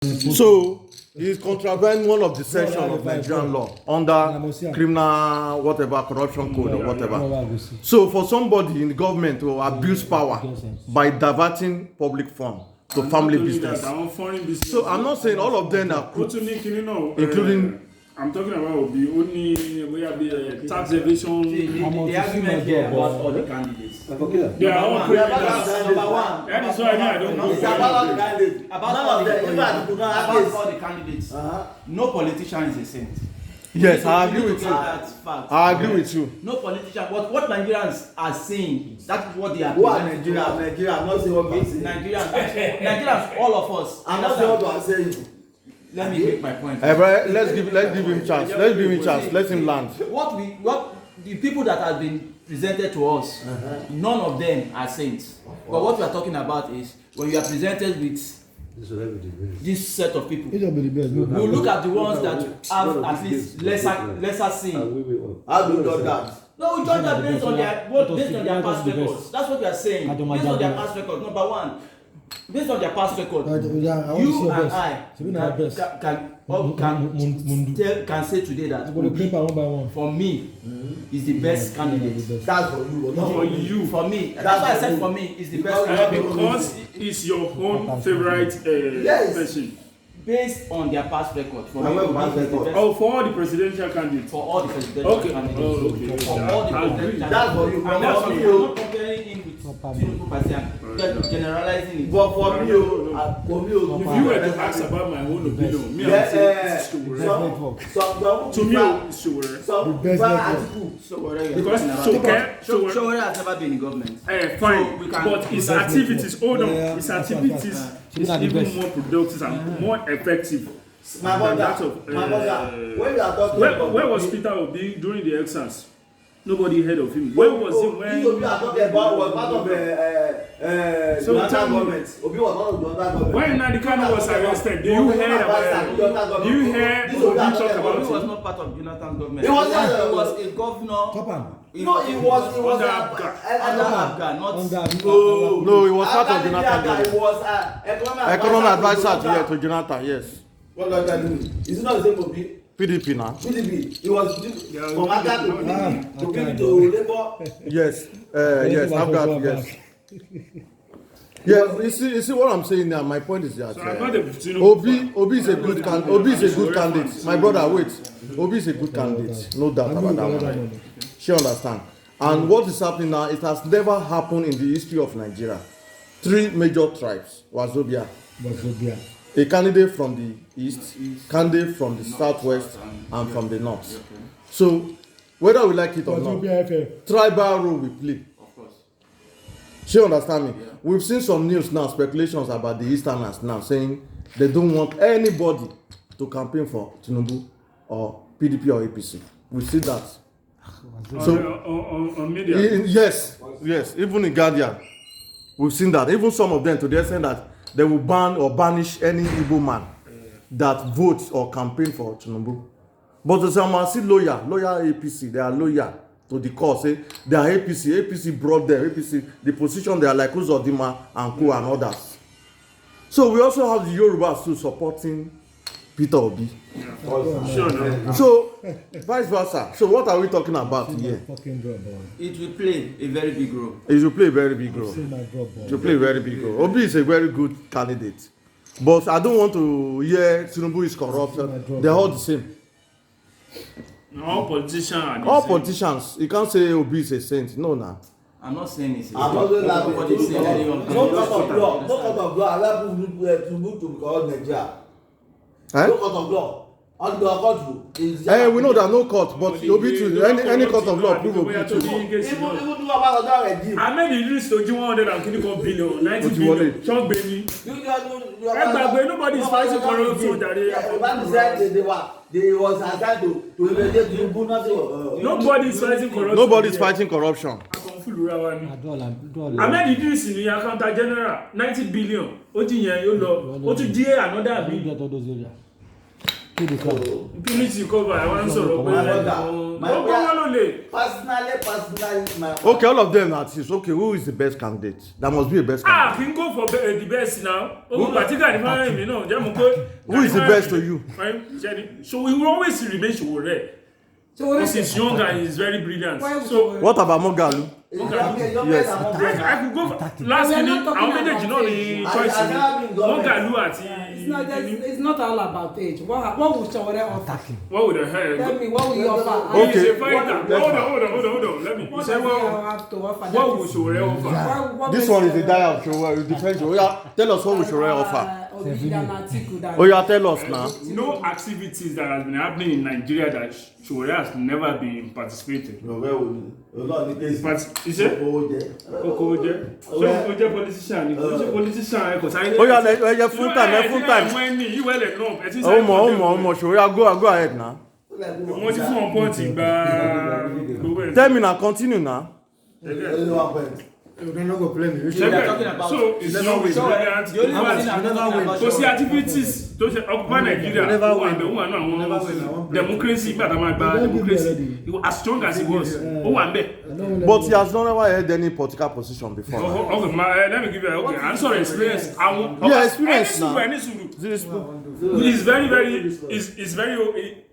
So he's contravened one of the sections of Nigerian law under criminal whatever corruption code or whatever. So for somebody in the government to abuse power by diverting public funds to family business. So I'm not saying all of them are crooked, including. I'm talking about the only we have the tax evasion. The argument here about all the candidates. They are all criminals. Number one. That is why I don't know. About all the candidates. No politician is a saint. Yes, I agree with you. I agree with you. No politician. But what Nigerians are saying, that is what they are. Who are Nigeria? I'm not saying what I'm saying. Nigerians, all of us. I'm not saying what I'm saying. Let me make my point. Hey, bro, let's give him chance. Let's give him chance. Let him land. What the people that have been presented to us, none of them are saints. But what we are talking about is when you are presented with this set of people, we look at the ones that have at least lesser sin. How do you do that? No, we judge them based on their past records. That's what we are saying. Based on their past records. Number one. Based on their past record, you and I can say today that for me is the best candidate. That's for you. Not for you. For me. That's why I said for me is the best candidate. Because it's your own favorite person. Based on their past record. For me, oh, for all the presidential candidates. For all the presidential candidates. Oh, okay. For all the presidential That's for you. I'm not comparing him with Tinubu per se. I'm generalizing it. But for me, if you were to ask about my own opinion, me I would say it's Sowore. To me, it's Sowore. Because Sowore has never been in government. Fine, but his activities, his activities is even more productive and more effective. My brother, when you are talking about where was Peter Obi during the exams? Nobody heard of him. Where was he when? Obi are talking about was part of the government. Obi was part of the government. When Nnamdi Kanu was arrested, do you hear about? Do you hear Obi talk about He was it? not part of Jonathan's government. He was a governor. No, he was under Abga, not No, he was part of Jonathan. He was Economic advisor to Jonathan, yes. What are you telling me? Is it not the same Obi? PDP now. PDP. He was from Abga to PDP to Labour. Yes, yes, I've got yes. Yeah, you see what I'm saying now. My point is that Obi is a good candidate. Obi is a good candidate. My brother, wait. Obi is a good candidate. No doubt about that one. She understand. And what is happening now? It has never happened in the history of Nigeria. 3 major tribes: Wazobia, a candidate from the east, candidate from the southwest, and from the north. So whether we like it or not, tribal role we play. She understand me? Yeah. We've seen some news now, speculations about the Easterners now saying they don't want anybody to campaign for Tinubu or PDP or APC. We see that. So on media. Yes, even in Guardian, we've seen that. Even some of them today saying that they will ban or banish any Igbo man that votes or campaign for Tinubu. But the Samasi loyal APC, they are loyal to the cause. Say they are APC brought them, the position they are like Uzodinma and Co and others. So we also have the Yorubas too supporting Peter Obi. Yeah. Sure, no. So vice versa. So what are we talking about here? It will play a very big role. It will play a very big role. It will play a very big role. Obi is a very good candidate. But I don't want to hear Tinubu is corrupt. They're all the same. All politicians are the All same. Politicians. You can't say Obi is a saint. No, nah. I'm not saying it's I'm not going nobody to saying anyone. no cut of law. No cut of law. Allow Tinubu to become Nigeria. No cut of law. On the court is. We know that no court, but Obi too. Any court of law prove Obi too. Even do about that regime. I made the list to 100 and kini billion, 90 billion. Shock baby. Nobody is fighting corruption that they was assigned to investigate Tinubu. Nobody is fighting corruption. Nobody is fighting corruption. Ahmed Idris ni accountant general 90 billion. Ó ti yẹn yóò lọ. Ó tún díẹ̀ another bill. Impunity cover. I want sọ̀rọ̀ pé Personally, my Okay, all of them are artists. Okay, who is the best candidate? There must be a best candidate. Can go for the best now. Particularly me no. Who is the best to you? So we will always remain Sowore. Because he's young and he's very brilliant. So What about Mogalu? yes. I could go for last minute. How many you know the choice? Mogalu àti. It's not all about age. What will Sowore offer? What would the hell? Tell me, what will you offer? He's Okay. a fighter. Hold on. Let me. You say what will Sowore offer? This one is the die of Sowore. It depends. Oh yeah, tell us what we Sowore offer. Oh yeah, tell us now. No activities that has been happening in Nigeria that Sowore has never been participating. You say? Okoje. So Okoje politician. Politician. Oh yeah, full time. When you well enough. Oh, Sowore, go ahead now. Mo ti fún point gba. Tell me now, continue now. You don't go play me. So it's not with the only one thing I've never win. so see activities to occupy Nigeria democracy democracy as strong as it was But he has never held any political position before. okay let me give you answer experience Yeah, experience now. It's very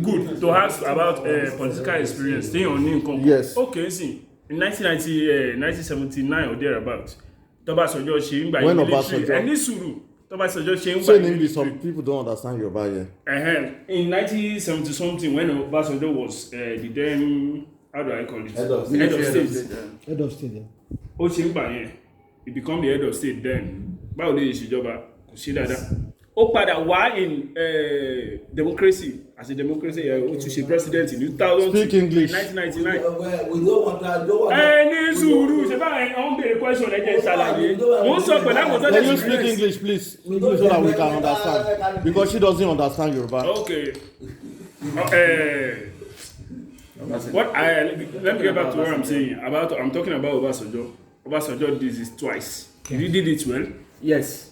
good to ask about political experience staying on income. Yes. Okay, see in 1979 or thereabout Obasanjo ṣe ń gba When military Obasanjo- ẹni sùúrù Obasanjo ṣe ń So gba in English, some military. people don't understand Yoruba here. In 1970 something when Obasanjo was the then how do I call it Head of state Head of state. ó ṣe ń gbà yẹn he become the head of state then báwo lè ṣèjọba kò ṣe dáadáa ó padà wá in democracy as a democracy ó tún ṣe president in 2000 Speak English. 1999. We don't want to. Ní sùúrù ṣe báyìí àwọn béèrè question ẹ̀jẹ̀ ṣàlàyé mo ń sọ pẹ̀lú àwọn tó Can lè you speak English, please? So that we can understand. Because she doesn't understand Yoruba. Okay. Let me get back to what I'm saying. I'm talking about Obasanjo. Obasanjo did this twice. He did it well. Yes.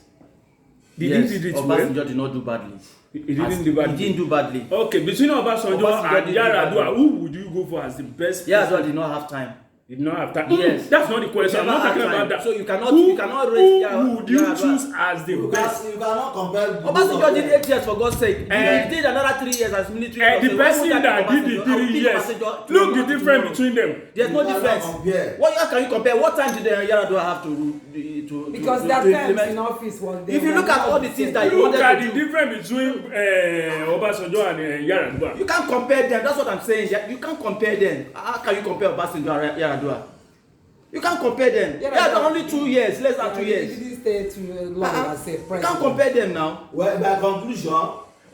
He Yes. did it well. Obasanjo did not do badly. He didn't do badly. He didn't do badly. Okay, between Obasanjo Obasanjo and didn't do Yar'Adua, badly. who would you go for as the best? Yar'Adua did not have time. He did not have time. Yes. That's not the question. I'm not talking about that. So you cannot who rate would you choose as the best? You cannot compare. Obasanjo did 8 years for God's sake. He did another 3 years as military. And the person that did the 3 years, look the difference between them. There's no difference. How can you compare? What time did Yar'Adua have to Because to that time implement? in office was there. If you look at all the things that he Look wanted at to the do, difference between Obasanjo and Yar'Adua. you can't compare them. That's what I'm saying. You can't compare them. How can you compare Obasanjo and Yar'Adua? You can't compare them. Yar'Adua only 2 years, less than 2 He years. didn't stay too long as a You president. can't compare them now. Well, by conclusion,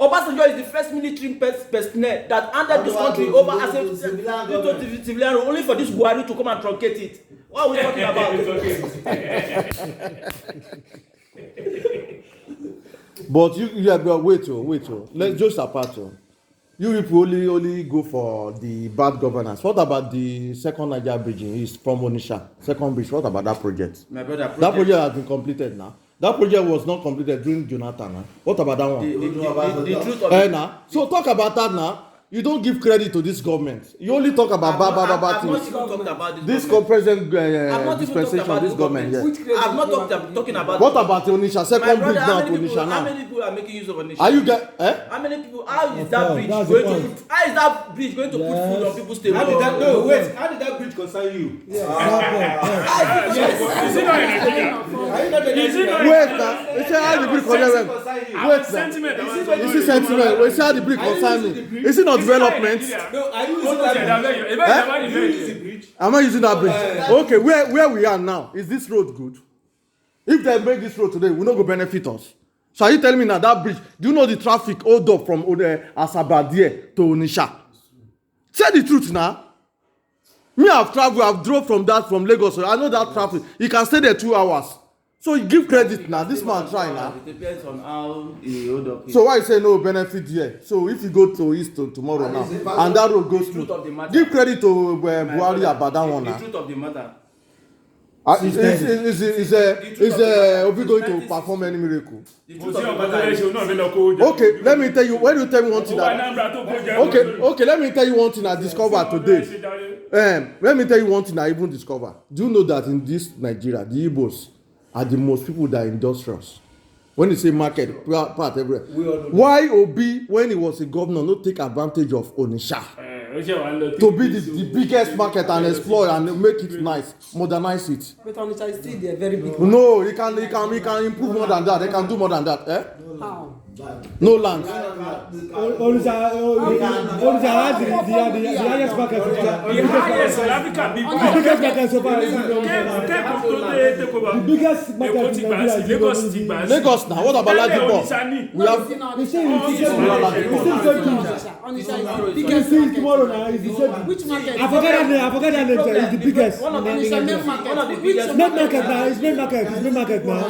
Obasanjo is the first military personnel that handed this country over as a civilian role, only for this Buhari to come and truncate it. What are we talking about? But wait. Let's just apart. You people only go for the bad governance. What about the second Niger bridge in East from Onitsha? Second bridge. What about that project? My brother, That project has been completed now. That project was not completed during Jonathan. Huh? What about that one? the truth of it. Now. So talk about that now. You don't give credit to this government. You only talk about bad I'm not things. even talking about This government. present I'm not even dispensation, talking about this government. government. Yeah. I'm not talking about. What about Onitsha? My Second brother, bridge how now many to people? Onitsha How now. many people are making use of Onitsha? Are you get? How many people? How is that bridge that's going the to? point. How is that bridge going to put food on people's table? How did that- no, wait. how did that bridge concern you? Is it not in Nigeria? Is it not in Wait now. They say how the bridge concern them. Wait now. sentiment? Is it sentiment? We say how the bridge concern me. Is it not development? No, are you What using was that it? bridge? You use the bridge? Am I using that bridge? Okay, where we are now, is this road good? If they make this road today, will not go benefit us. So are you telling me now that bridge, do you know the traffic hold up from Asabadie to Onitsha? Say the truth now. Me, I've traveled, I've drove from Lagos, so I know that traffic. You can stay there 2 hours. So you give credit now. This man try now. It depends on how he hold up. So why you say no benefit here? So if you go to East tomorrow now, and that road goes truth through, of the matter. give credit to Buhari about that one The now. truth of the matter. Is Obi going to perform any miracle? Okay, let me tell you. When you tell me one thing okay, let me tell you one thing I discovered today. Let me tell you one thing I even discovered. Do you know that in this Nigeria, the Igbos are the most people that are industrious? When you say market, part everywhere. Why Obi, when he was a governor, not take advantage of Onitsha to be the biggest market and explore and make it nice, modernize it? But Onitsha is still there, very big. No, he can improve more than that. They can do more than that. Eh? How? No land. Onitsha has the highest market. The highest in Africa. The biggest market so far. The biggest market in Nigeria. Lagos now. What about Ladipo? We have. We say tomorrow now is the same. Which market? I forget that name. It's the biggest. One of the biggest market. Main market now. It's main market now.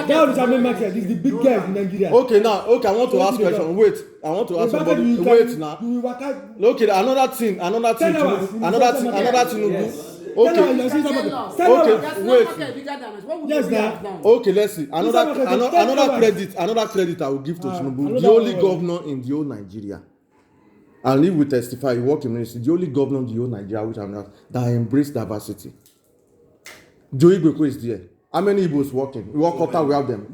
That is our main market. It's the biggest in Nigeria. Okay, now. Okay, I want to ask question. Wait, I want to ask somebody. Wait now. Okay, another thing. Okay, wait. Yes, now. Okay, let's see. Another credit I will give to Tinubu. The only governor in the whole Nigeria. And he will testify. He work in ministry. The only governor in the whole Nigeria, which I'm not, that embrace diversity. Joe Igbokwe is there. How many Igbos working? We work quarter, we have them.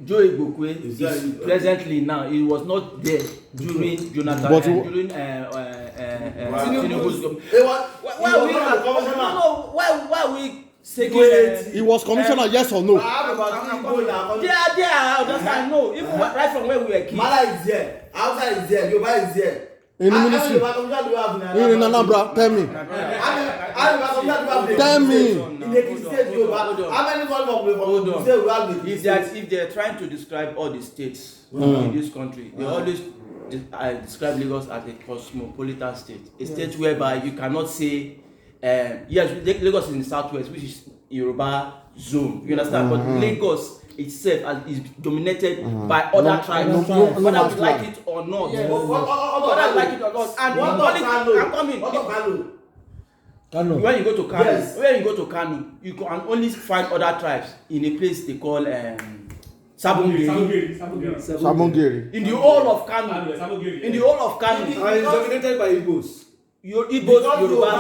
Joe Igbokwe is presently now. He was not there during Jonathan during Tinubu's government. Why are we saying he was commissioner, yes or no? I understand. No, even right from where we were kids. Mala is there. Outside is there. Yoruba is there. In the ministry. In Anambra, tell me. Tell me. In the state, Yoruba. How many If they are trying to describe all the states in this country, they always describe Lagos as a cosmopolitan state, a state whereby you cannot say, yes, Lagos is in the southwest, which is Yoruba zone. You understand? But Lagos itself is dominated by other tribes, whether we like it or not. Yes. Whether we like it or not. And I'm coming. Kano. When you go to Kano, you can only find other tribes in a place they call Sabongeri. Sabongeri. In the whole of Kano. In the whole of Kano. It's dominated by Igbos. Igbos, Yoruba,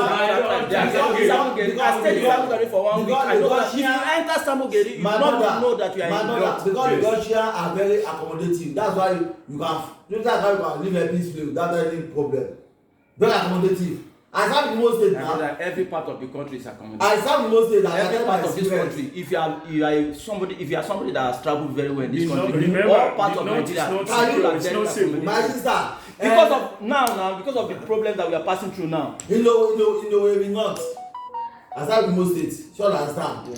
Sabongeri. I stayed in Sabongeri for 1 week. I know if you enter Sabongeri, you do not know that you are in Lagos. Because the Gaussians are very accommodating. That's why you can live a peaceful without any problem. Very accommodative. I serve in most states now. Every part of the country is accommodated. I serve in most states. Every part of this country. If you are somebody that has traveled very well in this country, all parts of Nigeria, my sister. Because of the problems that we are passing through now. In the way we not. I serve in most states. Sure, understand.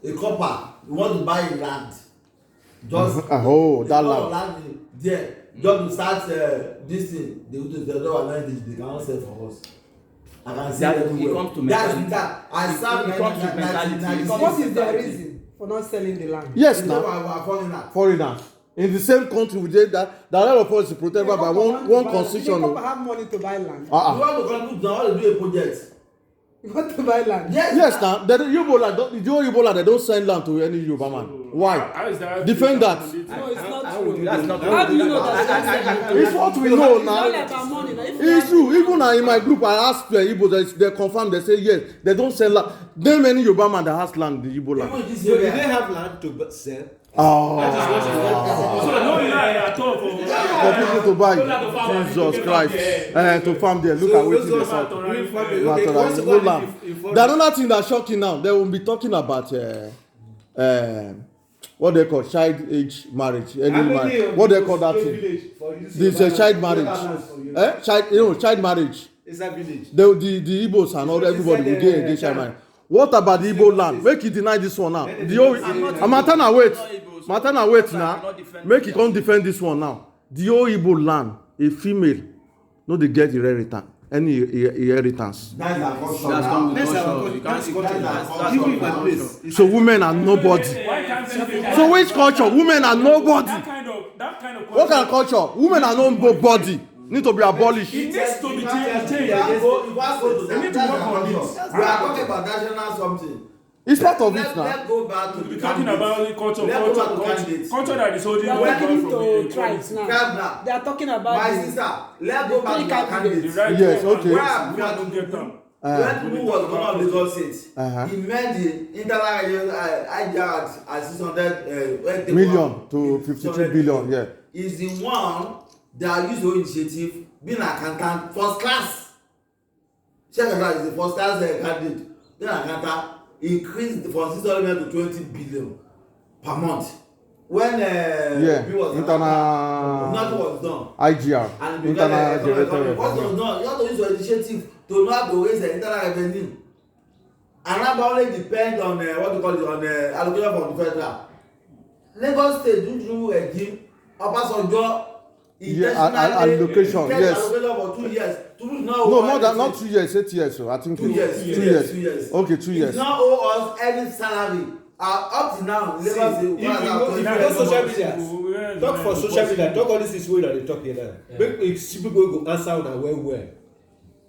Yeah. A copper, you want to buy a land. Just that land. There. Just to start this thing, they cannot sell for us. I can see that it comes to mentality. I serve What is the reason for not selling the land? Yes, now. Foreigner. In the same country, we did that. The lot of us is protected by one constitution. You have money to buy land. You want to contribute now to do a project. You want to buy land? Yes, now. The Ebola, they don't send land to any Yoruba man. Why? Defend that. No, it's not true. That's not How do you know that? It's what we know now. It's all about money. It's true. Even in my group, I asked the Igbo, they confirm, they say yes, they don't sell land. There are many Yoruba man that has land, the Igbo land. So they have land to sell. Oh. So no lie at all for people to buy. Jesus Christ. To farm there. Look at what they say. The another thing that's shocking now, they will be talking about what they call child age marriage. What they call that thing? This is child marriage. Child marriage. It's a village. The Igbos and all everybody will get engaged child marriage. What about the Igbo land? Make you deny this one now. Matana wait now. Make you come defend this one now. The old Igbo land, a female, no they get inheritance. Any inheritance. So women are nobody. So which culture? Women are nobody. What kind of culture? Women are nobody. Need to be abolished. It needs to be changed. They need to work on it. We are talking about national something. It's part of it Let's now. go back to We're the talking about the culture culture that is holding They are the taking ground it from to tribes now. Tribe now. They are talking about My the- sister, let's go back to three the candidates. the right Yes, to- okay. Where we are to get them. when Tinubu was governor of Lagos State, Uh-huh. he made the internal IGR at 600 Million to 52 billion, yeah. Is the one that used the initiative, being an accountant, first class. Check it out, is the first class candidate. Then accountant increased from 600 million to 20 billion per month. When bill was internal nothing was done. IGR, And internal generator what was revenue. done, you have to use your initiative to know how to raise the internal revenue. And that only depend on what you call it, on allocation from the federal. Lagos State due to regime, Obasanjo allocation, yes. allocation for 2 years. No, more than not 2 years, 8 years. So I think 2 years. 2 years. 2 years. Okay, 2 years. It's not owe us any salary. Up to now, Lagos State. If you go social media, talk for social media, talk all this is way that they talk here. Make people go answer una well.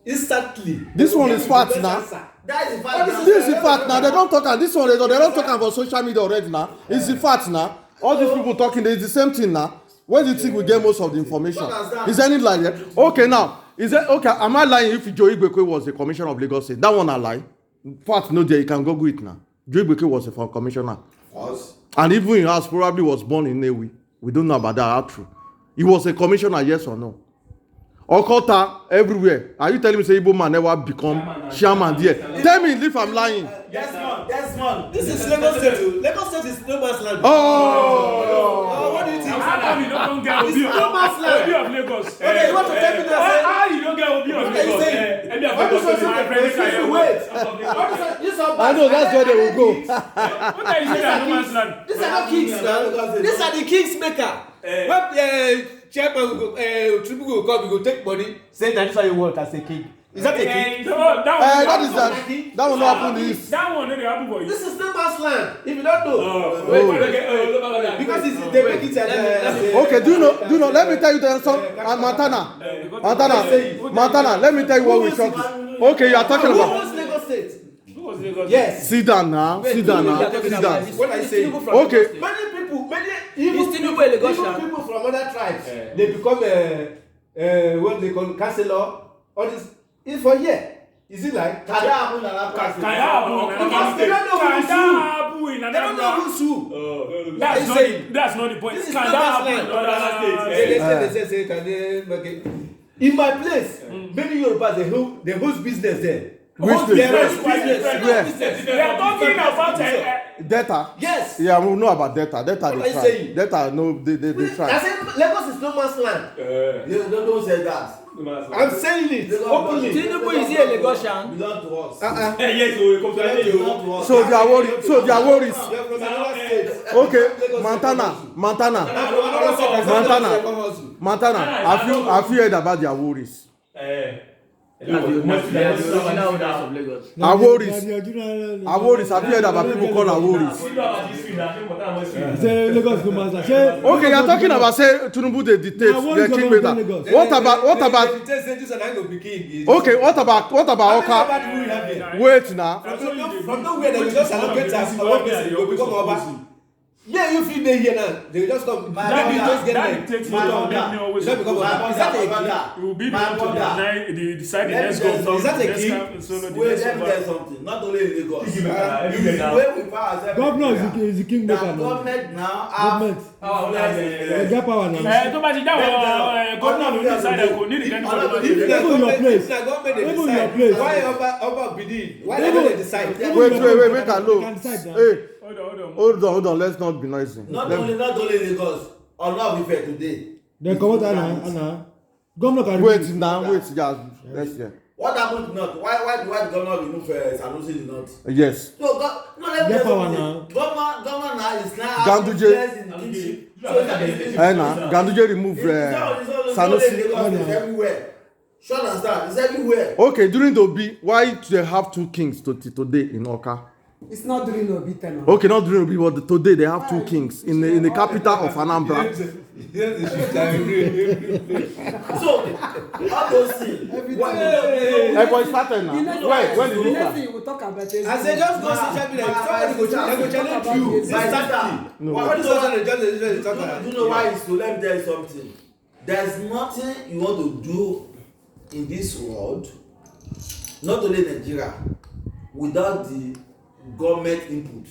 Instantly. This one is fact now. That is the fact. This is the fact now. They don't talk and this one they don't talk for social media already now. It's the fact now. All these people talking, it's the same thing now. Where do you think we get most of the information? Is any lie there? Okay, now is that okay? Am I lying if Joe Igbekwe was the commissioner of Lagos State? That one I lie. Fact, no, there you can Google it now. Joe Igbekwe was a commissioner, and even in house probably was born in Newi. We don't know about that. How true? He was a commissioner, yes or no? Okota everywhere. Are you telling me say Igbo man never become chairman there? Tell me if I'm lying. Desmond. This is Lagos State. Lagos State is no man's land. What do you think? How come you don't get Obi It's no man's land. of Lagos? Okay, you want to tell me that? How you don't get Obi of What are you Lagos? saying? Obi of What is Lagos is my friend. I know that's where they will go. What are you saying that no man's land? These are not kings now. These are the kings maker. When chairman will go, Tinubu will come, he go take money, say that is how you want as a king. Is that a king? That is that. That will not happen. This. That one no dey happen for you. This is no man's land. If you don't know, because they make it Okay, do you know? Let me tell you the song. Montana. Let me tell you what we talking. Okay, you are talking Who about. owns Lagos State? Who was Lagos? Yes. Sit down now. Sit down. What are you saying? Okay. Even Tinubu a Lagosian? even people from other tribes, they become what they call councillor. All this is for here. Is it like? Can that happen in another country? Because they don't know who's who. They don't know who's who. That's not the point. This is Can not that man's happen in land. other states? They say, can they make it? In my place, many Yorubas they host business there. Which Host place? their own Where? business. They are talking about Data. Yes. Yeah, we know about data. Data What are they you try. saying? Data no they I try. said Lagos is no man's land. You don't say that. I'm saying it openly. Tinubu is he a Lagosian? Belong to us. Yes, we come to Belong to us. So they are worried. So they are worried. We are from another state. Okay, Montana. Have you heard about their worries? Aworis, have you heard about people called Aworis? Say Lagos no man's land. Say Okay, you are talking about say Tinubu they dictate, Now, they king maker. What about? Okay, what about Oka? Wait now. From nowhere they will just allocate us for one person, you go become Oba. Yeah, you feel they here now. They will just come. Maybe you just get that there. dictates you don't make me always. Is that because of is that a king? You will be the one to decide the next government. Is that a next king? camp- Wait, let me tell you something. Not only in Lagos. The way we power ourselves. governor is the king maker That now. government now have. Government. They get power now. tó bá ti dáwọ́ gómìnà ló ní ìsáyẹ̀ kò ní ìdíkẹ́ ní kọ́ni If na Even your place. government dey Even your decide, place. why Oba Bidi? Why they no dey decide? Wait, make a low. Can decide now. Hey, hold on. hold on, let's not be noisy. Not only Lagos. Ọ̀nà Ife today. Then come out Anna. Governor can Wait remove. now, just let's hear. What happened to North? Why the governor remove Sanusi the North? Yes. So let me Get tell power you now. something. Governor now is now Ganduje. influence in the kingship. So that is Now, Ganduje remove Sanusi. It's everywhere. Sure understand? It's everywhere. Okay, during the Obi, why do they have two kings today in Oka? It's not during Obi tenure. Okay, not during Obi, but today they have two kings in the capital of Anambra. So, all those things. Everybody started now. When did the you next start? thing we'll talk about is I say just go social media. Somebody go challenge you. Exactly. No. What is social media? Just talk about You know why it's to let me tell you something. There's nothing you want to do in this world, not only Nigeria, without the government input.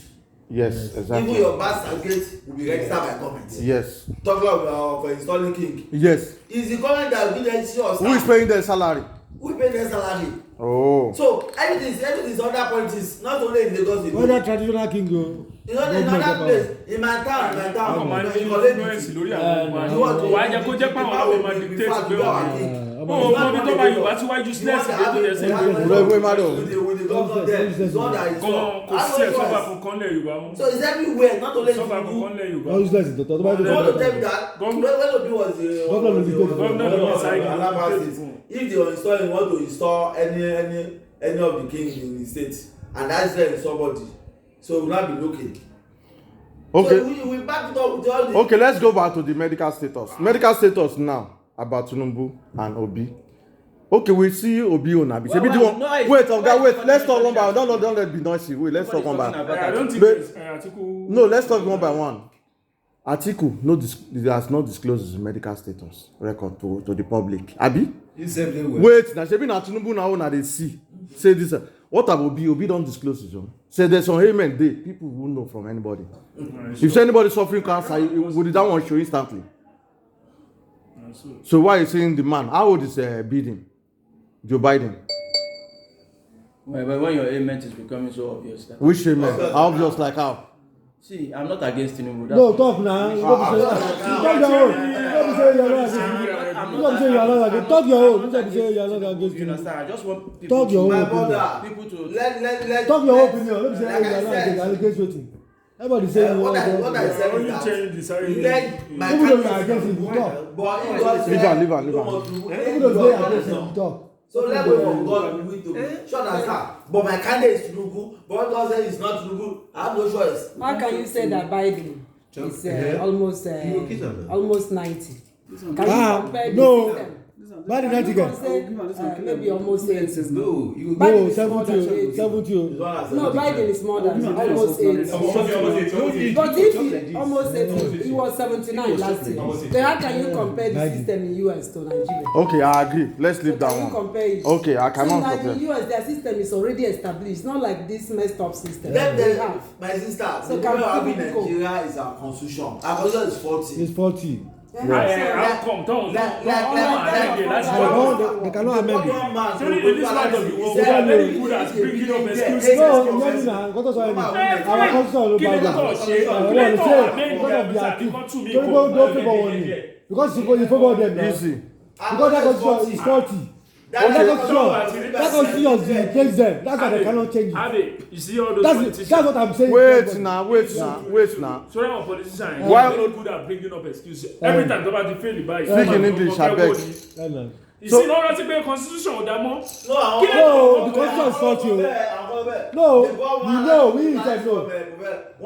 Yes, exactly. Even your birth certificate will be registered by government. Yes. Talk about installing king. Yes. Is the government that will be there to your Who is paying their salary? Who pay their salary? Oh. So everything is other politics, not only in Lagos. Whether traditional king go. In other place, in my town, Ọkọ̀ máa ń ní in my town, influence lórí àwọn ọmọ wa jẹ́ kó jẹ́ pé àwọn ọmọ máa dictate pé wọ́n mọ̀ bí tó bá Yorùbá tí wájú sílẹ̀sì dé tó yẹ sẹ́yìn with the governor there, it's not that it's not. kò sí ẹ̀ sọ́fà kankan lẹ̀ Yorùbá wọn So it's everywhere, not only in sọ́fà Tinubu. kankan lẹ̀ Yorùbá All useless is the thought. You want to tell me that when Obi was Governor will be good. Alaba State, if they want to install any of the kings in the state, and that's there in somebody, so we will not be looking. Okay. So we back it up with all the. Okay, let's go back to the medical status. Medical status now about Tinubu and Obi. Okay, we see Obi on Abi. Wait, let's talk one by one. Don't let be noisy. Wait, let's talk one by one. I don't think Atiku. No, let's talk one by one. Atiku has not disclosed his medical status record to the public. Abi? Wait, now Shebi na Tinubu now they see. Say this. What about Obi? Obi don't disclose his own. Say there's some amen day. People won't know from anybody. If anybody suffering cancer, would that one show instantly? So why are you saying the man? How old is Biden? Joe Biden. But when your ailment is becoming so obvious. Which amen? How obvious like how? See, I'm not against Tinubu. No, talk now. Talk your own. Talk your own. You understand? I just want people Talk your to, own people to Let Talk your opinion. Let me say you're against waiting. Everybody say what I said Only is change that decided. let my Even though you are against it, you talk. but if God Leave said am. you must remove Even any though you are God against it, on you talk. so let go from God with to be sure that sir but my candidate is Tinubu but when God say it's not Tinubu I have no choice. How can you say that Biden is almost 90? Can you compare the no. system? Biden Can 90 you guys. say maybe almost 80? No, Biden is more than 70. 80. 70. No, Biden is more than almost 80. But if he almost 80, he was 79 last year. Then how can you compare the system in US to Nigeria? Okay, I agree. Let's leave that Can you one. compare it? Okay, I So cannot like compare. in US, their system is already established, not like this messed up system. Let they them have. my sister So the can problem we have in people go? Nigeria is our constitution our constitution is faulty. It's 40. How come? Don't They cannot amend it. So in this part of the world, we are very good at bringing up excuses. No, no, what does I mean? Our constitution Kí ni is kò ṣe? about Kí ni kò that. amend Because of the their article teeth. to me? Don't favor one. Because you favor them now. Easy. Because that constitution is 40. That constitution is the president. That's why they cannot change it. Abe, you see all those politicians. That's what I'm saying. Wait now. So now politicians Why- are very good at bringing up excuses. Every time somebody fail the buy. Speak in English, abeg. You see, no rántí pé constitution ò dá mọ́. No, the constitution is 40. No, we know, we said no.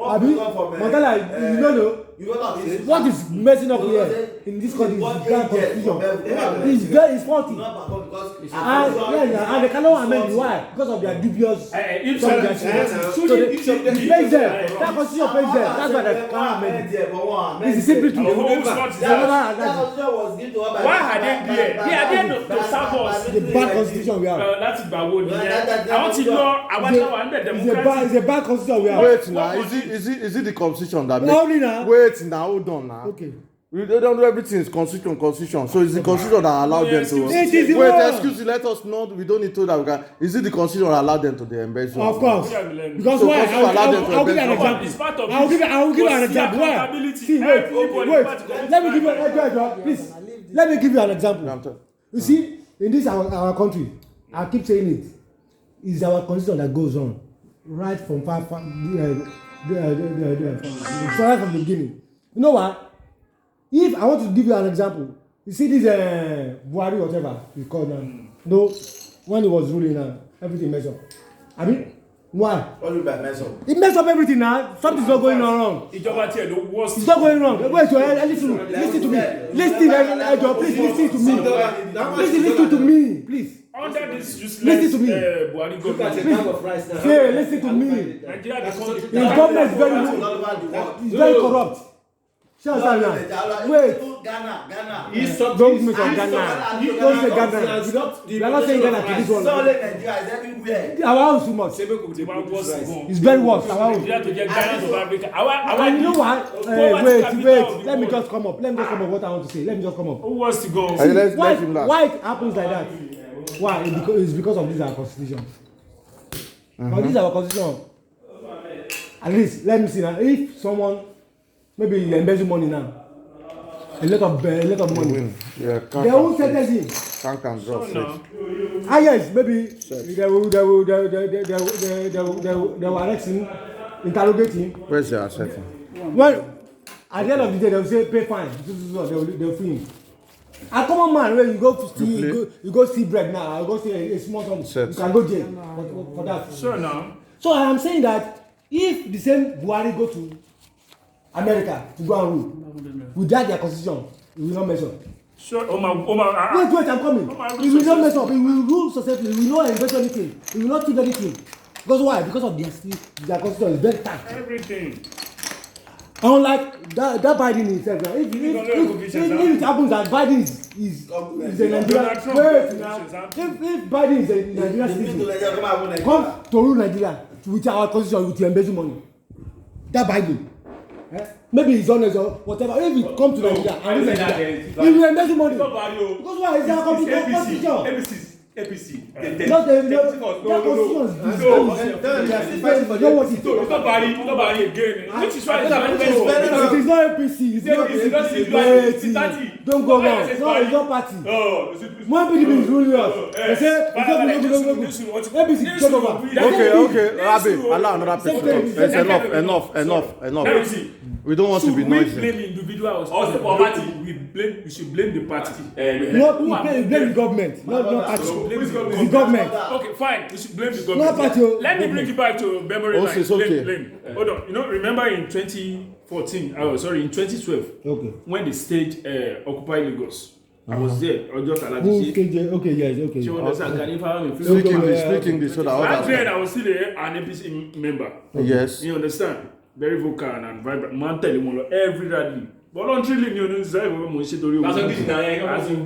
Abi, Montana, you don't know. What is messing up here in this country is the grand constitution. It's 40. And they cannot amend it. Why? Because of their dubious. If So the president, that constitution president, that's why they cannot amend it. It's simply true. why are they there? They are there to serve us. The bad constitution we have. Láti gbà wo nìyẹn? Àwọn ti lọ àwọn tí wà níbẹ̀ democracy. It's a bad constitution we have. Wait now. Is it the constitution that No, only now. Wait now. Hold on now. Okay. We don't do everything is constitution. So it's the constitution that allowed them to. It is the Wait, law. excuse me. Let us know. We don't need to that. We can. Is it the constitution that allowed them to the embezzle? Of course. Because So why? constitution allowed them to I'll give you an embezzle. It's part example. of I'll give you an this. example. Why? Accountability. See, Everybody wait. part of Let me give you an example. Please. Let me give you an example. You see, in this our country, I keep saying it, is our constitution that goes on right from right from the beginning. You know what? If I want to give you an example, you see this Buhari whatever we call now. No, when he was ruling now, everything messed up. I mean, Why? What do you mean by mess up? It messed up everything now. Something's not going on wrong. Ìjọba tiẹ̀ ló worst. It's not going wrong. Wait, listen to me. Listen to me. Please listen to me. Listen to me, please. Under this useless Listen to me. Buhari Look at a government, bag of rice now. Say, listen to me. Nigeria become His the government is very All over the world. it's very corrupt. Shut up now. Wait. Ghana. He's stopped. Don't make on Ghana. Don't say Ghana. We are not saying Ghana to this one. Solid Nigeria is everywhere. Our house too much. the one worst gan. It's very worse. Our house. Nigeria to get Ghana to Africa. And you know what? Wait. Let me just come up. What I want to say. Let me just come up. Who wants to go? Hey, let him laugh. Why it happens like that? Why? It's because of this our constitution. But this is our constitution. At least let me see now. If someone maybe embezzle money now, a lot of money, Yeah, they won't sentence him. can drop straight. Yes, maybe they will arrest him, interrogate him. Where's your setting? Well, at the end of the day, they will say pay fine. They'll free him. A common man, when you go to steal, you go steal bread now, you go steal a small something, you can go jail for that. Sure now. So I am saying that if the same Buhari go to America to go and rule, without their constitution, he will not mess up. Sure. Wait, I'm coming. He will not mess up. He will rule successfully. He will not invest anything. He will not do anything. Because why? Because of their constitution is very tight. Everything. Unlike that Biden himself, now, if it happens that Biden is a Nigerian, wait now, if Biden is a Nigerian citizen, come to rule Nigeria with our constitution with your embezzle money, that Biden, maybe he's honest or whatever, if he come to Nigeria and rule Nigeria, he will embezzle money. Because why? It's our constitution. APC. Not the constitution is Nobody again. Which is why it is not APC. It's not. Don't go wrong. No, it's not party. One PDP is ruling us. They say APC take over. Okay, Rabbi, allow another person. It's enough. We don't want to be noisy. We blame individuals. Also, poverty. We should blame the party. No, we blame the government. Not party. The government. Okay, fine. We should blame the government. Not party. Let me bring it back to memory Also, line. it's okay. Blame. Hold on. Remember in 2014? In 2012. Okay. When the state occupied Lagos. I was there. Okay, yes, okay. She understand. Speak English so that Back others then, I was still an APC member. Yes. You understand? Very vocal and vibrant. Man, tell him every rally. Voluntarily, you know,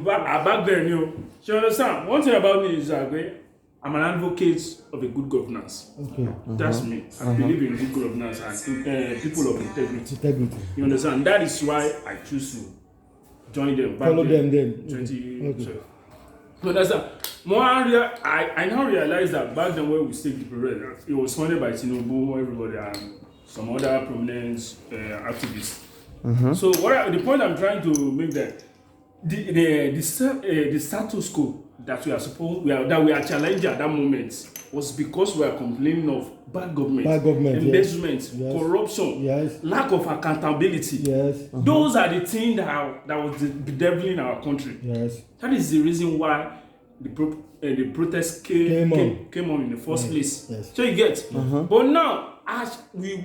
back then, you understand? One thing about me is that I'm an advocate of a good governance. Okay. That's me. I believe in good governance and people of integrity. You understand? That is why I choose to join them. Follow them then. 2012. You understand? I now realize that back then when we stayed the parade, it was funded by Tinubu, everybody, and some other prominent activists. So the point I'm trying to make that the status quo that we are challenging at that moment was because we are complaining of bad government, embezzlement, yes. Corruption, yes. Lack of accountability. Yes. Those are the things that was bedeviling our country. Yes. That is the reason why the protest came on in the first place. Yes. So you get. But now, as we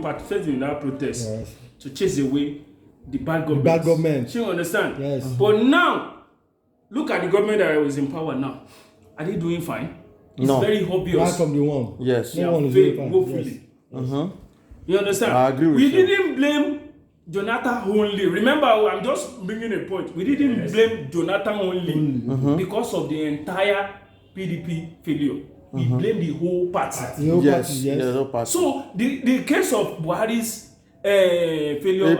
participate in that protest, yes. To chase away the bad government. You understand? Yes. But now, look at the government that was in power now. Are they doing fine? It's very obvious. Right from the one. Yes. They are very woefully. Yes. You understand? I agree with we you. Didn't blame Jonathan only. Remember, I'm just bringing a point. We didn't blame Jonathan only because of the entire PDP failure. We blame the whole party. Yes. The whole party. So the case of Buhari's failure,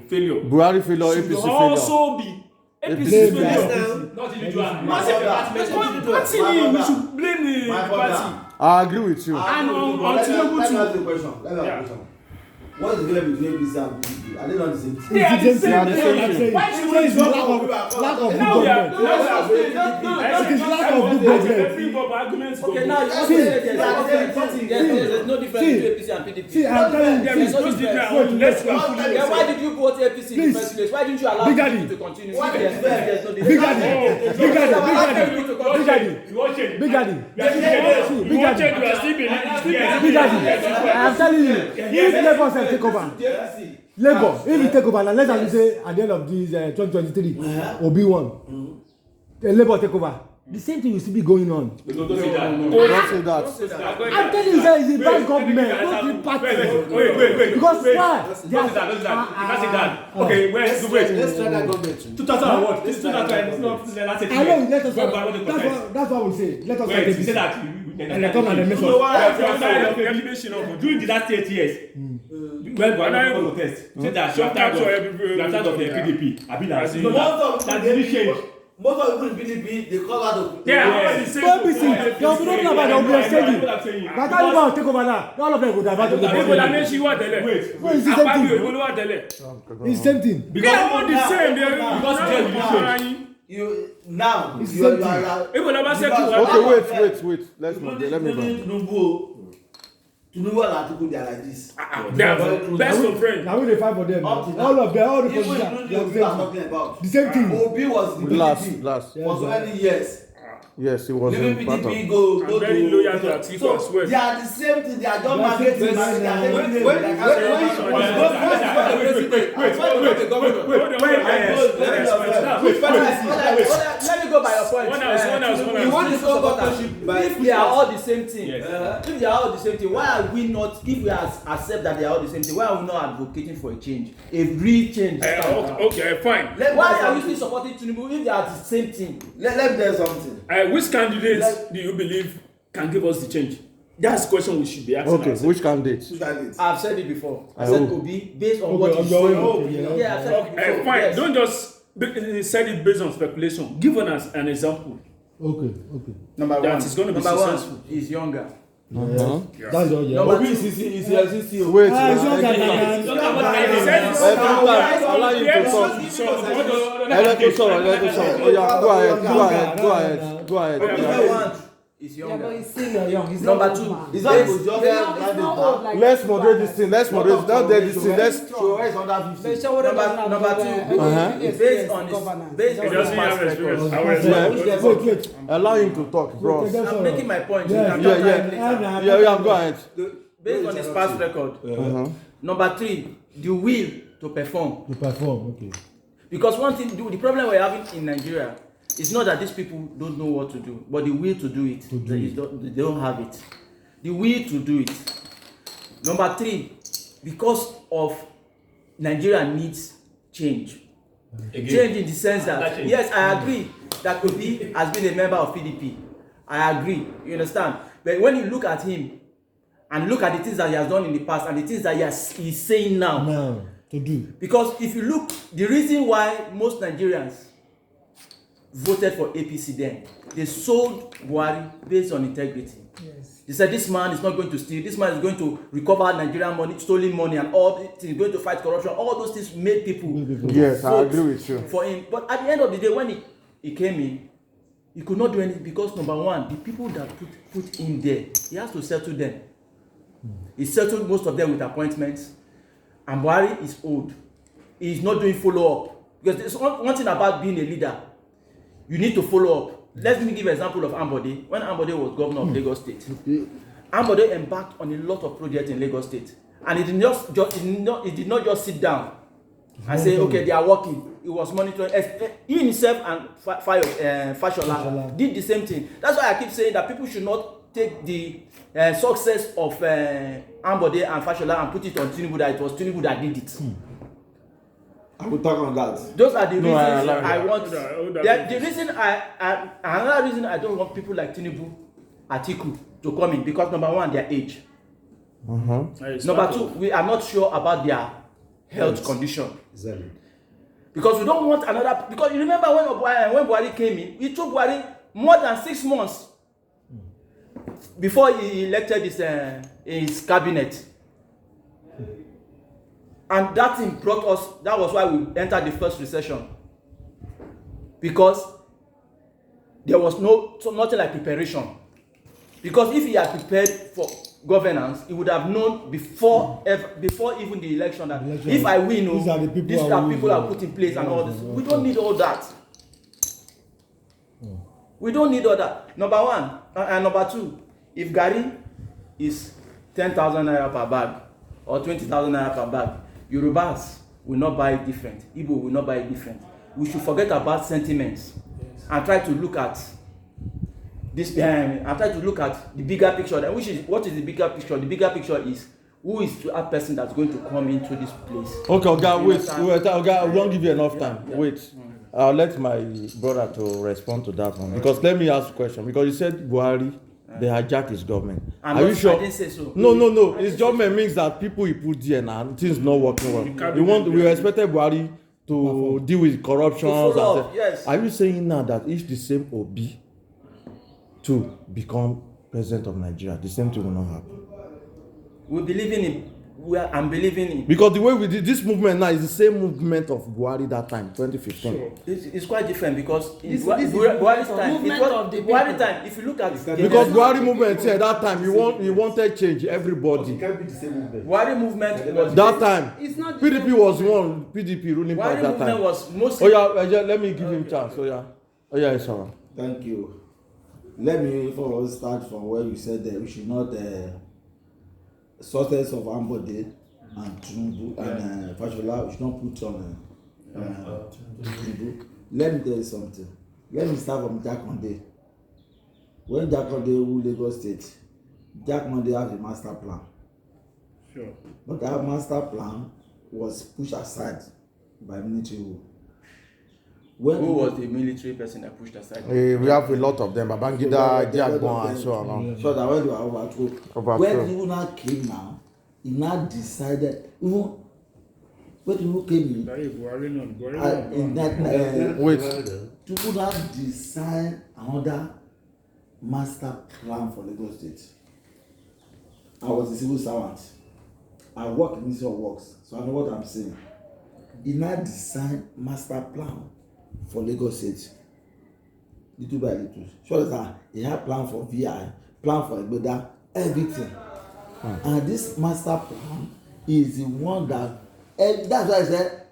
failure. Buhari failure, APC should failure. also be APC failure. Not individual. We should blame the party. I agree with you. And on Tinubu too. Let me ask you a question. What is the difference between APC and PDP? Are they not the same thing? They are the same They are the same thing. thing. Why should we It's lack of good Now we are government. It is lack of good government. Okay, now you want to See, say there's no difference see, between APC and PDP. See, I'm telling you, There see, is no difference. Let's Then why did you vote APC in the Please. first place? Why didn't you allow Big people Daddy. to continue? Why If did there's no Big difference. Daddy, Big Daddy, Big Daddy, Big Daddy, Big Daddy, Big Daddy. I'm telling you, if Labour self take over, Labour, if you take over, now let's assume say at the end of this 2023, Obi won, Labour take over. The same thing will still be going on. Don't say that. I'm telling you, sir, it's a bad government, not the party. Wait. Because why? Don't say that. You can't say that. Okay, wait. Let's try that government. 2000 what? This 2000 is not I know, let us that's what we say. Let us try Wait, you to say that. and they come and they mess So up. why during the last 8 years, when Buhari protest, you said that you are tired of the PDP. Abi na that didn't change. Most of the people in PDP, they call out of Don't be sick. There will be no about there will be exchanging. By the time you take over now, all of them will divert to the Wait. Well, it's the same thing. It's the same thing. They are all the same. They are you now. It's You are Okay, wait. Let me go. Tinubu and Atiku, they are like this. They are best of friends. Now we dey fight for them. Up to now. All of them, all the Even politicians, including they are the the people I'm same talking about. thing. The same thing. Obi was the Last. PDP for so many years. Yes, it was Leaving in part of. PDP go I'm very loyal to Atiku as well. They are the same thing. They are just marketing. Wait, Let me go by your point. One house. You want to talk about if they are all the same thing, if they are all the same thing, why are we not, if we accept that they are all the same thing, why are we not advocating for a change? A real change. Okay, fine. Why are we still supporting Tinubu if they are the same thing? Let me tell you something. Which candidates do you believe can give us the change? That's the question we should be asking ourselves. Which candidate? I've said it before. I said Obi based on what you your said. own opinion. Yeah, I've said it before. Fine. Yes. Don't just said it based on speculation. Give us an example. Okay. Number That one. is going to be Number successful. one is younger. That's all. Yeah. Number Obi two. is existing. Wait. Ah, it's not that Every time, allow him to talk. Let him talk. Oh yeah, go ahead. Number one is Yeah, younger. but he's still young. He's Number not two. old man. It's not He's just not old like Let's moderate this thing. Let's moderate. Not there this thing. Let's. So where is under 50? They show whatever Number two. Based on his He doesn't have experience. Wait. Allow him to talk, bro. I'm making my point. Yeah. You can talk Yeah. later. Yeah. Go ahead. Based on his past record. Number three, the will to perform. To perform, okay. Because one thing, the problem we're having in Nigeria is not that these people don't know what to do, but the will to do it. They don't have it. The will to do it. Number three, because of Nigeria needs change. Change in the sense that, yes, I agree that Obi has been a member of PDP. I agree, you understand? But when you look at him and look at the things that he has done in the past and the things that he's saying now, To do. because if you look, the reason why most Nigerians voted for APC then, they sold Buhari based on integrity. Yes. They said this man is not going to steal, this man is going to recover Nigerian money, stolen money, and all he's going to fight corruption. All those things made people Yes, I vote agree with you. for him. But at the end of the day, when he came in, he could not do anything because number one, the people that put him there, he has to settle them. He settled most of them with appointments. And Buhari is old. He is not doing follow-up. Because there's one thing about being a leader. You need to follow up. Let me give an example of Ambode. When Ambode was governor of Lagos State, Ambode embarked on a lot of projects in Lagos State. And he did not just sit down and say, okay, they are working. He was monitoring. He himself and Fashola did the same thing. That's why I keep saying that people should not take the success of Ambode and Fashola and put it on Tinubu, that it was Tinubu that did it. I will talk on that. Those are the reasons I want. The reason another reason I don't want people like Tinubu, Atiku to come in, because number one, their age. Number two, we are not sure about their health condition. Exactly. Because we don't want another. Because you remember when Buhari came in, it took Buhari more than 6 months before he elected his cabinet. And that thing brought us, that was why we entered the first recession. Because there was nothing like preparation. Because if he had prepared for governance, he would have known before even the election that if I win, these are people I put in place and all this. We don't need all that. We don't need all that. Number one. And number two, if Gary is 10,000 naira per bag or 20,000 naira per bag, Yorubas will not buy it different. Igbo will not buy it different. We should forget about sentiments and try to look at this and try to look at the bigger picture. What is the bigger picture? The bigger picture is who is that person that's going to come into this place. Okay, Oga, wait, Oga, we don't give you enough time. Yeah. Wait. I'll let my brother to respond to that one. Because let me ask a question. Because you said Buhari, they hijacked his government. Are you sure? I didn't say so. No. His government means that people he put there now, things not working well. We expected Buhari to deal with corruption. Yes. Are you saying now that if the same Obi to become president of Nigeria, the same thing will not happen? We believe in him. I'm believing in. Because the way we did this movement now is the same movement of Buhari that time, 2015. Sure. It's quite different because Buhari's time, if you look at because Buhari movement here that time, he wanted change, everybody. It can't be the same movement. Buhari movement was that time. It's not PDP was one PDP ruling party that time. Was mostly. Let me give him chance. It's all right. Thank you. Let me first start from where you said that we should not sources of Ambode and Tinubu and Fashola, we should not put on Tinubu. Let me tell you something. Let me start from Jakande. When Jakande ruled Lagos State, Jakande had a master plan. Sure. But that master plan was pushed aside by military rule. Who was the military person that pushed aside? We have a lot of them. Babangida, Diagbon, and so on. So that when they were overthrown. When Tinubu now came now, he now decided, even when Tinubu came in, Tinubu now decided another master plan for Lagos State. I was a civil servant. I work in Ministry of Works, so I know what I'm saying. He now designed master plan for Lagos State, little by little. Sure that he had plan for VI, plan for Egbeda, everything. And this master plan is the one that, that's why I said,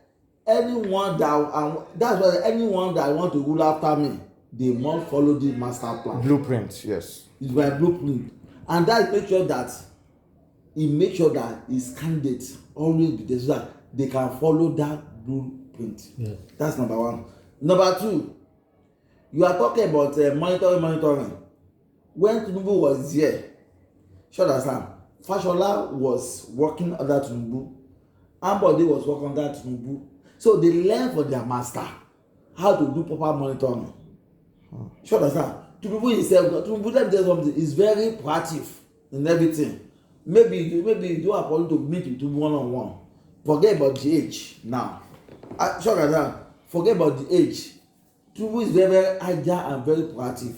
anyone that want to rule after me, they must follow this master plan. Blueprint, yes. It's by blueprint. And that make sure that his candidates always be there so that they can follow that blueprint. Yeah. That's number one. Number two, you are talking about monitoring. When Tinubu was here, sure understand, Fashola was working under Tinubu, Ambode was working under Tinubu. So they learn from their master how to do proper monitoring. Sure understand. Tinubu himself, Tinubu, let me tell you something, is very proactive in everything. Maybe you are going to meet with Tinubu one-on-one. Forget about the age now. Sure understand. Forget about the age. Tinubu is very, very agile and very proactive.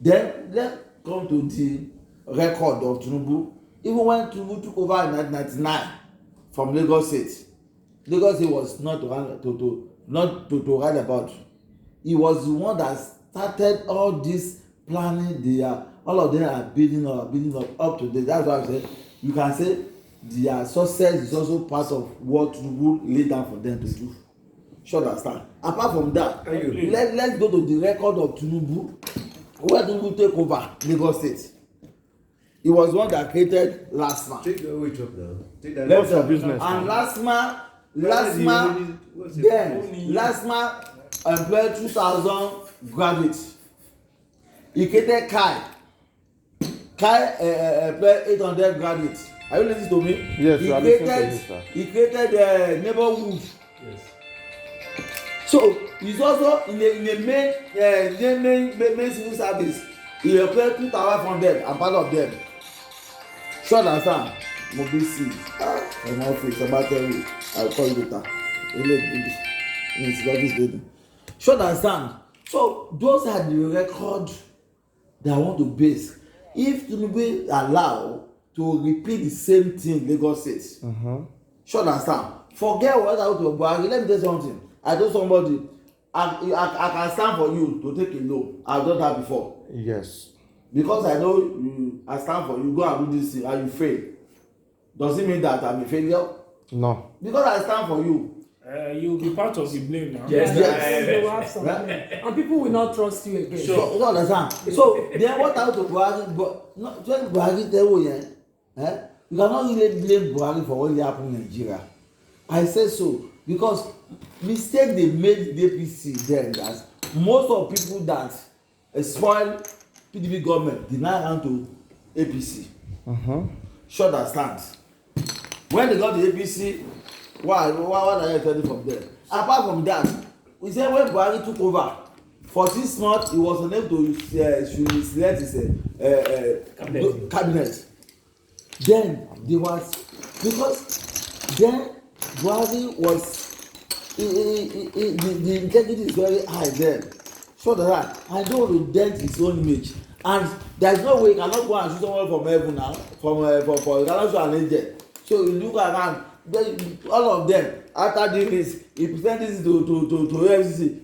Then let's come to the record of Tinubu. Even when Tinubu took over in 1999 from Lagos State was not to write about. He was the one that started all this planning. All of them are building up to date. That's why I said you can say their success is also part of what Tinubu laid down for them to do. Sure understand. Apart from that, let's go to the record of Tinubu. When Tinubu take over Lagos State, he was one that created LASTMA. Take the way up now. Take that. What's your business? And LASTMA employed 2,000 graduates. He created Kai employed 800 graduates. Are you listening to me? Yes, you are listening to me, sir. He created neighborhood. Yes. So he's also in the main civil service. He employed 2,500 and part of them. Sure understand? Mobisi. I'm not free. Somebody tell you. I'll call you later. Sure understand? So those are the record that I want to base. If Tinubu allow to repeat the same thing Lagos State, Sure, understand. Forget what I to Buhari. Let me tell you something. I told somebody, I can stand for you to take a loan. I've done that before. Yes. Because I know you, I stand for you. Go and do this thing and you fail. Does it mean that I'm a failure? No. Because I stand for you. You'll be part of the blame now. Yes. They will have some blame. And people will not trust you again. Sure. You don't understand. So then what I to Buhari? But not just Buhari tell you, you cannot really blame Buhari for what happened in Nigeria. I say so because mistake they made the APC then that most of people that spoil PDP government did not run to APC. Sure understand. When they got the APC, why are you telling from there? Apart from that, we say when Buhari took over for 6 months, he was unable to select his cabinet. Then there was because then Buhari was the integrity is very high then. So that I don't want to dent his own image, and there is no way you cannot go and shoot someone from heaven now for you cannot show an angel. So you look around, all of them after doing this, he present this to FCC.